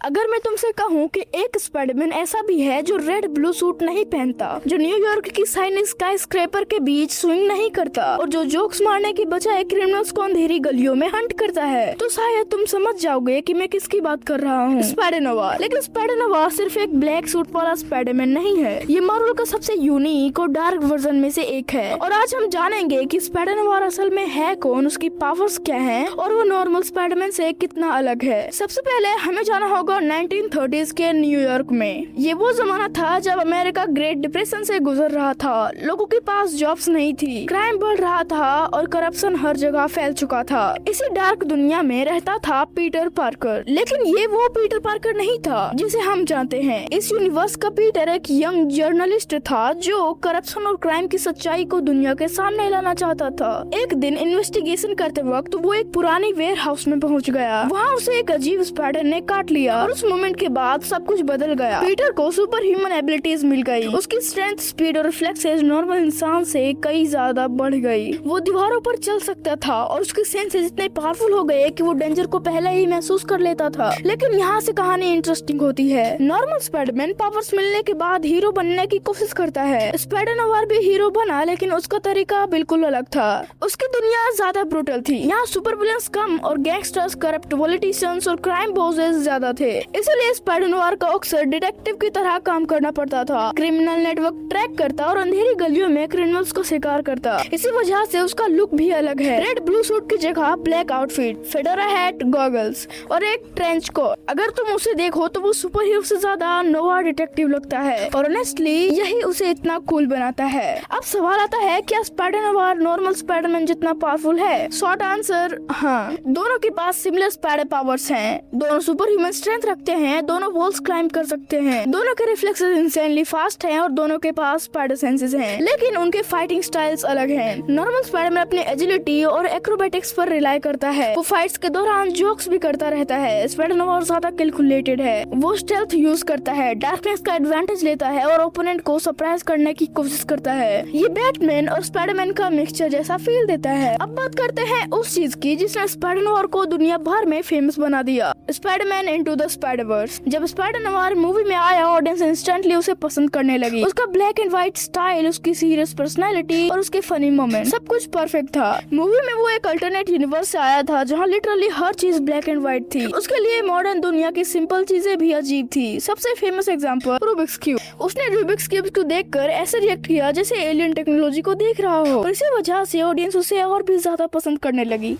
अगर मैं तुमसे कहूँ कि एक स्पाइडरमैन ऐसा भी है जो रेड ब्लू सूट नहीं पहनता, जो न्यूयॉर्क की शाइनिंग स्काई स्क्रैपर के बीच स्विंग नहीं करता और जो जोक्स मारने की बजाय क्रिमिनल्स को अंधेरी गलियों में हंट करता है, तो शायद तुम समझ जाओगे कि मैं किसकी बात कर रहा हूँ, स्पाइडर-नोवा। लेकिन स्पाइडर-नोवा सिर्फ एक ब्लैक सूट वाला स्पाइडरमैन नहीं है, ये मार्वल का सबसे यूनिक और डार्क वर्जन में से एक है। और आज हम जानेंगे कि स्पाइडर-नोवा असल में है कौन, उसकी पावर्स क्या हैं और वो नॉर्मल स्पाइडरमैन से कितना अलग है। सबसे पहले हमें जाना होगा 1930s के न्यूयॉर्क में। ये वो जमाना था जब अमेरिका ग्रेट डिप्रेशन से गुजर रहा था, लोगों के पास जॉब्स नहीं थी, क्राइम बढ़ रहा था और करप्शन हर जगह फैल चुका था। इसी डार्क दुनिया में रहता था पीटर पार्कर। लेकिन ये वो पीटर पार्कर नहीं था जिसे हम जानते हैं। इस यूनिवर्स का पीटर एक यंग जर्नलिस्ट था जो करप्शन और क्राइम की सच्चाई को दुनिया के सामने लाना चाहता था। एक दिन इन्वेस्टिगेशन करते वक्त वो एक पुरानी वेयर हाउस में पहुंच गया। वहाँ उसे एक अजीब स्पाइडर ने काट लिया और उस मोमेंट के बाद सब कुछ बदल गया। पीटर को सुपर ह्यूमन एबिलिटीज मिल गई। उसकी स्ट्रेंथ, स्पीड और रिफ्लेक्सेस नॉर्मल इंसान से कई ज्यादा बढ़ गई। वो दीवारों पर चल सकता था और उसके सेंसेस इतने पावरफुल हो गए कि वो डेंजर को पहले ही महसूस कर लेता था। लेकिन यहाँ से कहानी इंटरेस्टिंग होती है। नॉर्मल स्पाइडरमैन पावर्स मिलने के बाद हीरो बनने की कोशिश करता है। स्पाइडर-नोवा भी हीरो बना, लेकिन उसका तरीका बिल्कुल अलग था। उसकी दुनिया ज्यादा ब्रूटल थी। यहाँ सुपर विलेंस कम और गैंगस्टर्स, करप्ट पॉलिटिशियंस और क्राइम बॉसेस ज्यादा थे। इसलिए स्पाइडर-नोवा को अक्सर डिटेक्टिव की तरह काम करना पड़ता था। क्रिमिनल नेटवर्क ट्रैक करता और अंधेरी गलियों में क्रिमिनल्स को शिकार करता। इसी वजह से उसका लुक भी अलग है। रेड ब्लू सूट की जगह black outfit, fedora hat, goggles और एक ट्रेंच कोट। अगर तुम उसे देखो तो वो सुपर हीरो से ज्यादा नोवा डिटेक्टिव लगता है और ऑनेस्टली यही उसे इतना कूल बनाता है। अब सवाल आता है, क्या स्पाइडर-नोवा नॉर्मल स्पाइडरमैन जितना पावरफुल है? शॉर्ट आंसर, हाँ। दोनों के पास सिमिलर स्पाइडर पावर्स हैं। दोनों सुपर ह्यूमन स्ट्रेंथ रखते हैं, दोनों वॉल्स क्लाइंब कर सकते हैं, दोनों के रिफ्लेक्सेस इंसेनली फास्ट हैं और दोनों के पास स्पाइडर सेंसेस हैं। लेकिन उनके फाइटिंग स्टाइल्स अलग हैं। नॉर्मल स्पाइडरमैन अपने एजिलिटी और एक्रोबैटिक्स पर रिलाई करता है। वो फाइट्स के दौरान जोक्स भी करता रहता है। स्पाइडर-नोवा ज्यादा कैलकुलेटेड है। वो स्टेल्थ यूज करता है, डार्कनेस का एडवांटेज लेता है और ओपोनेंट को सरप्राइज करने की कोशिश करता है। ये बैटमैन और स्पाइडरमैन का मिक्सचर जैसा फील देता है। अब बात करते हैं उस चीज की जिसने स्पाइडर-नोवा को दुनिया भर में फेमस बना दिया, स्पाइडरमैन इनटू द स्पाइडरवर्स। जब स्पाइडर-नोवा मूवी में आया, ऑडियंस इंस्टेंटली उसे पसंद करने लगी। उसका ब्लैक एंड व्हाइट स्टाइल, उसकी सीरियस पर्सनैलिटी और उसके फनी मोमेंट, सब कुछ परफेक्ट था। मूवी में वो एक अल्टरनेट यूनिवर्स से आया था जहाँ लिटरली हर चीज ब्लैक एंड व्हाइट थी। उसके लिए मॉडर्न दुनिया की सिंपल चीजें भी अजीब थी। सबसे फेमस एग्जांपल रूबिक्स क्यूब। उसने रूबिक्स क्यूब को देखकर ऐसे रिएक्ट किया जैसे एलियन टेक्नोलॉजी को देख रहा हो और इसी वजह से ऑडियंस उसे और भी ज्यादा पसंद करने लगी।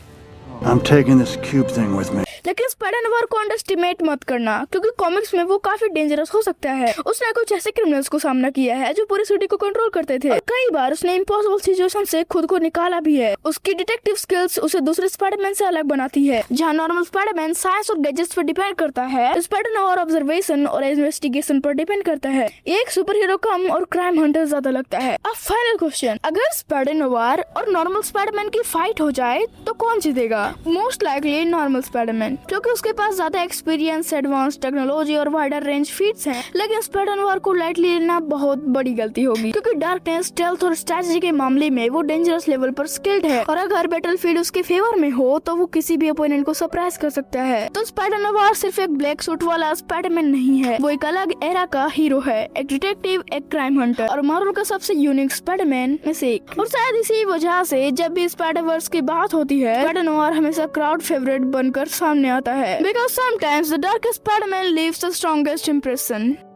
I'm taking this cube thing with me. लेकिन स्पाइडर-नोवा को अंडरस्टिमेट मत करना, क्योंकि कॉमिक्स में वो काफी डेंजरस हो सकता है। उसने कुछ ऐसे क्रिमिनल्स को सामना किया है जो पूरी सिटी को कंट्रोल करते थे और कई बार उसने इम्पॉसिबल सिचुएशन से खुद को निकाला भी है। उसकी डिटेक्टिव स्किल्स उसे दूसरे स्पाइडरमैन से अलग बनाती है। जहाँ नॉर्मल स्पाइडरमैन साइंस और गैजेट्स पर डिपेंड करता है, स्पाइडर-नोवा ऑब्जर्वेशन और इन्वेस्टिगेशन पर डिपेंड करता है। एक सुपर हीरो कम और क्राइम हंटर ज्यादा लगता है। अब फाइनल क्वेश्चन, अगर स्पाइडर-नोवा और नॉर्मल स्पाइडरमैन की फाइट हो जाए तो कौन जीतेगा? मोस्ट लाइकली नॉर्मल स्पाइडरमैन, क्योंकि उसके पास ज्यादा एक्सपीरियंस, एडवांस टेक्नोलॉजी और वाइडर रेंज फीट्स हैं। लेकिन स्पाइडर-नोवा को लाइटली लेना बहुत बड़ी गलती होगी, क्योंकि डार्कनेस, स्टेल्थ और स्ट्रेटजी के मामले में वो डेंजरस लेवल पर स्किल्ड है और अगर बैटलफील्ड उसके फेवर में हो तो वो किसी भी ओपोनेंट को सरप्राइज कर सकता है। तो स्पाइडर-नोवा सिर्फ एक ब्लैक सूट वाला स्पाइडरमैन नहीं है, वो एक अलग एरा का हीरो है, एक डिटेक्टिव, एक क्राइम हंटर और मार्वल का सबसे यूनिक स्पाइडरमैन में से एक। और शायद इसी वजह से जब भी स्पाइडरवर्स की बात होती है, स्पाइडर-नोवा हमेशा क्राउड फेवरेट बनकर सामने आता है। Because sometimes the darkest Spider-Man leaves the strongest impression.